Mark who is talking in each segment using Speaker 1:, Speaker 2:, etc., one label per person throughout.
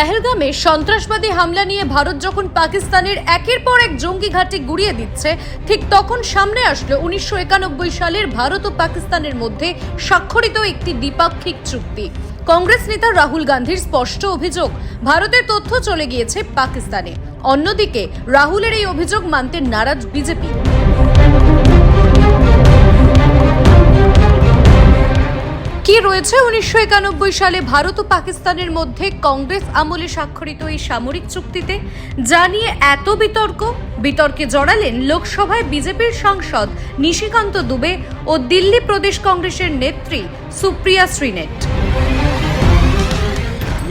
Speaker 1: পেহেলগামে সন্ত্রাসবাদী হামলা নিয়ে ভারত যখন পাকিস্তানের একের পর এক জঙ্গি ঘাঁটি গুড়িয়ে দিচ্ছে, ঠিক তখন সামনে আসলো 1991 সালের ভারত ও পাকিস্তানের মধ্যে স্বাক্ষরিত একটি দ্বিপাক্ষিক চুক্তি। কংগ্রেস নেতা রাহুল গান্ধীর স্পষ্ট অভিযোগ, ভারতের তথ্য চলে গিয়েছে পাকিস্তানে। অন্যদিকে রাহুলের এই অভিযোগ মানতে নারাজ বিজেপি। কি রয়েছে 1991 সালে ভারত ও পাকিস্তানের মধ্যে কংগ্রেস আমলে স্বাক্ষরিত এই সামরিক চুক্তিতে? জানিয়ে এত বিতর্কে জড়ালেন লোকসভায় বিজেপির সাংসদ নিশিকান্ত দুবে ও দিল্লি প্রদেশ কংগ্রেসের নেত্রী সুপ্রিয়া শ্রীনেট।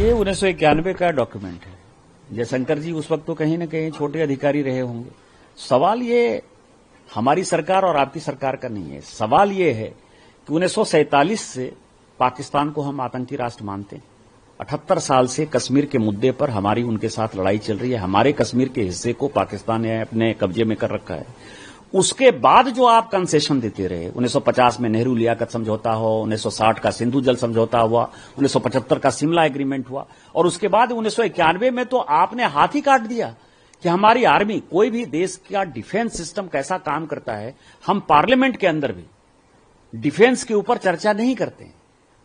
Speaker 2: ये 1991 का डॉक्यूमेंट है। जयशंकर जी उस वक्त तो कहीं न कहीं छोटे अधिकारी रहे होंगे। सवाल ये हमारी सरकार और आपकी सरकार का नहीं है। सवाल ये है कि 1947 से पाकिस्तान को हम आतंकी राष्ट्र मानते हैं। 78 साल से कश्मीर के मुद्दे पर हमारी उनके साथ लड़ाई चल रही है। हमारे कश्मीर के हिस्से को पाकिस्तान ने अपने कब्जे में कर रखा है। उसके बाद जो आप कंसेशन देते रहे, 1950 में नेहरू लियाकत समझौता हो, 1960 का सिंधु जल समझौता हुआ, 1975 का शिमला एग्रीमेंट हुआ, और उसके बाद 1991 में तो आपने हाथ ही काट दिया कि हमारी आर्मी, कोई भी देश का डिफेंस सिस्टम कैसा काम करता है, हम पार्लियामेंट के अंदर भी डिफेंस के ऊपर चर्चा नहीं करते हैं।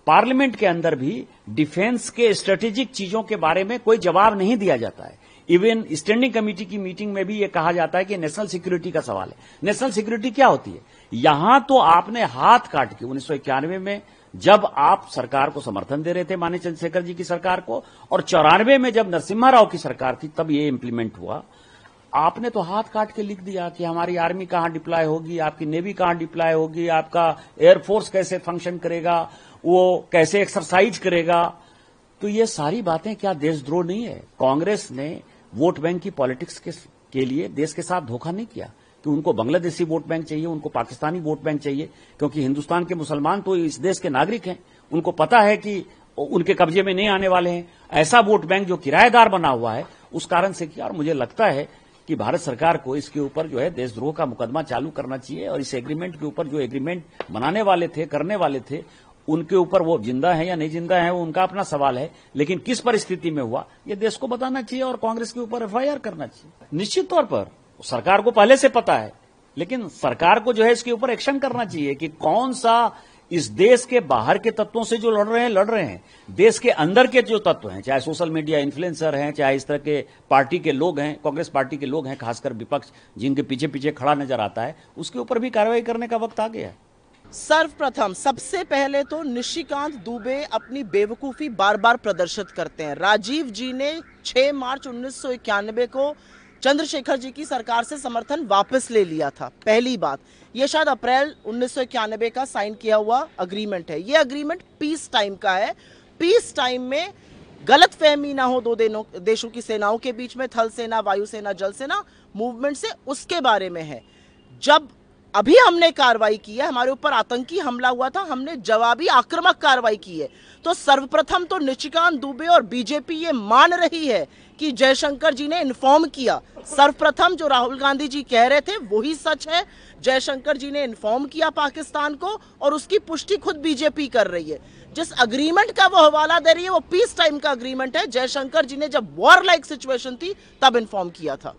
Speaker 2: पार्लियामेंट के अंदर भी डिफेंस के स्ट्रेटेजिक चीजों के बारे में कोई जवाब नहीं दिया जाता है। इवन स्टैंडिंग कमेटी की मीटिंग में भी यह कहा जाता है कि नेशनल सिक्योरिटी का सवाल है। नेशनल सिक्योरिटी क्या होती है? यहां तो आपने हाथ काट के 1991 में जब आप सरकार को समर्थन दे रहे थे, माननीय चंद्रशेखर जी की सरकार को, और 94 में जब नरसिम्हा राव की सरकार थी तब ये इंप्लीमेंट हुआ। आपने तो हाथ काट के लिख दिया कि हमारी आर्मी कहां डिप्लॉय होगी, आपकी नेवी कहां डिप्लॉय होगी, आपका एयरफोर्स कैसे फंक्शन करेगा, वो कैसे एक्सरसाइज करेगा। तो ये सारी बातें क्या देशद्रोह नहीं है? कांग्रेस ने वोट बैंक की पॉलिटिक्स के लिए देश के साथ धोखा नहीं किया कि उनको बांग्लादेशी वोट बैंक चाहिए, उनको पाकिस्तानी वोट बैंक चाहिए, क्योंकि हिंदुस्तान के मुसलमान तो इस देश के नागरिक हैं। उनको पता है कि उनके कब्जे में नहीं आने वाले हैं। ऐसा वोट बैंक जो किराएदार बना हुआ है, उस कारण से किया। और मुझे लगता है कि भारत सरकार को इसके ऊपर जो है देशद्रोह का मुकदमा चालू करना चाहिए, और इस एग्रीमेंट के ऊपर जो एग्रीमेंट बनाने वाले थे, करने वाले थे, उनके ऊपर वो जिंदा है या नहीं जिंदा है वो उनका अपना सवाल है, लेकिन किस परिस्थिति में हुआ ये देश को बताना चाहिए और कांग्रेस के ऊपर एफआईआर करना चाहिए। निश्चित तौर पर सरकार को पहले से पता है, लेकिन सरकार को जो है इसके ऊपर एक्शन करना चाहिए कि कौन सा इस देश के बाहर के तत्वों से जो लड़ रहे हैं, देश के अंदर के जो तत्व हैं, चाहे सोशल मीडिया इन्फ्लुएंसर हैं, चाहे इस तरह के पार्टी के लोग हैं, कांग्रेस पार्टी के लोग हैं, खासकर विपक्ष जिनके पीछे पीछे खड़ा नजर आता है, उसके ऊपर भी कार्रवाई करने का वक्त आ गया है।
Speaker 3: सर्वप्रथम सबसे पहले तो निशिकांत दुबे अपनी बेवकूफ़ी बार बार प्रदर्शित करते हैं। राजीव जी ने 6 मार्च 1991 को चंद्रशेखर जी की सरकार से समर्थन वापस ले लिया था। पहली बात, ये शायद अप्रैल 1991 का साइन किया हुआ अग्रीमेंट है। ये अग्रीमेंट पीस टाइम का है। पीस टाइम में गलतफहमी ना हो दो देशों की सेनाओं के बीच में, थल सेना, वायुसेना, जल सेना मूवमेंट से, उसके बारे में है। जब अभी हमने कार्रवाई की है, हमारे ऊपर आतंकी हमला हुआ था, हमने जवाबी आक्रामक कार्रवाई की है। तो सर्वप्रथम तो निशिकांत दुबे और बीजेपी ये मान रही है कि जयशंकर जी ने इन्फॉर्म किया। सर्वप्रथम जो राहुल गांधी जी कह रहे थे वही सच है। जयशंकर जी ने इन्फॉर्म किया पाकिस्तान को, और उसकी पुष्टि खुद बीजेपी कर रही है। जिस अग्रीमेंट का वो हवाला दे रही है वो पीस टाइम का अग्रीमेंट है। जयशंकर जी ने जब वॉर लाइक सिचुएशन थी तब इन्फॉर्म किया था।